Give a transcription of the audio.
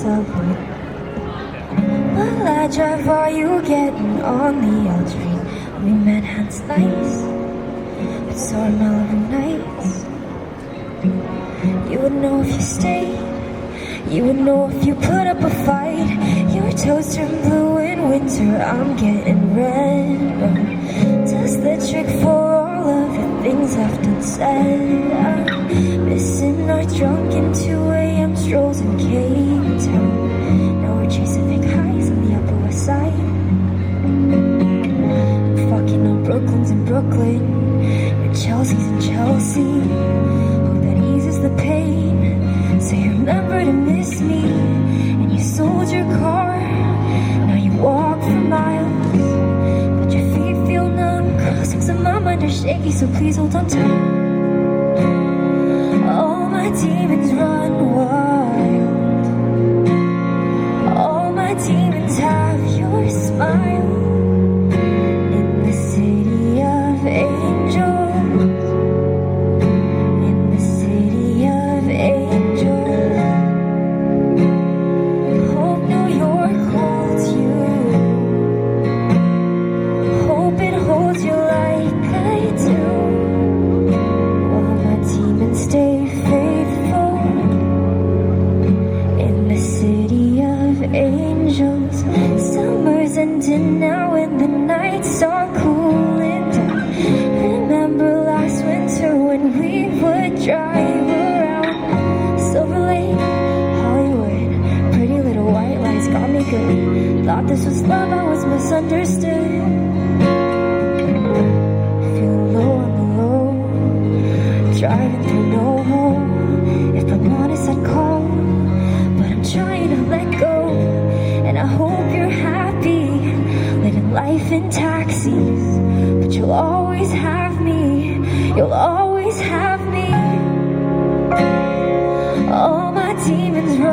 subway. While I drive, are you getting on the Audrey? I mean, Manhattan's nice, but so are Malibu nights. You would know if you stayed, you would know if you put up a fight. Your toes turn blue in winter, I'm getting red. Does the trick for all of the things left unsaid. I'm missing our drunken 2 a.m. strolls in Cape Town. Now we're chasing big highs on the Upper West Side. I'm fucking on Brooklyn's in Brooklyn, your Chelsea's in Chelsea. Hope that eases the pain. So you remember to miss me, and you sold your car. Now you walk for miles, but your feet feel numb. Crossings of my mind are shaky, so please hold on tight. All my demons run wild. All my demons have your smile. In the city of angels, in the city of angels. Hope New York holds you. Hope it holds you like I do. While my demons stay faithful. In the city of angels. Summer's ending now and the nights are cooling down. Remember last winter when we would drive around Silver Lake, Hollywood. Pretty little white lights got me good. Thought this was love, I was misunderstood. Feeling low on the low, driving through no home. If I'm honest, I'd call, but I'm trying to let go. And I hope you're happy, living life in taxis. But you'll always have me, you'll always have me. All my demons run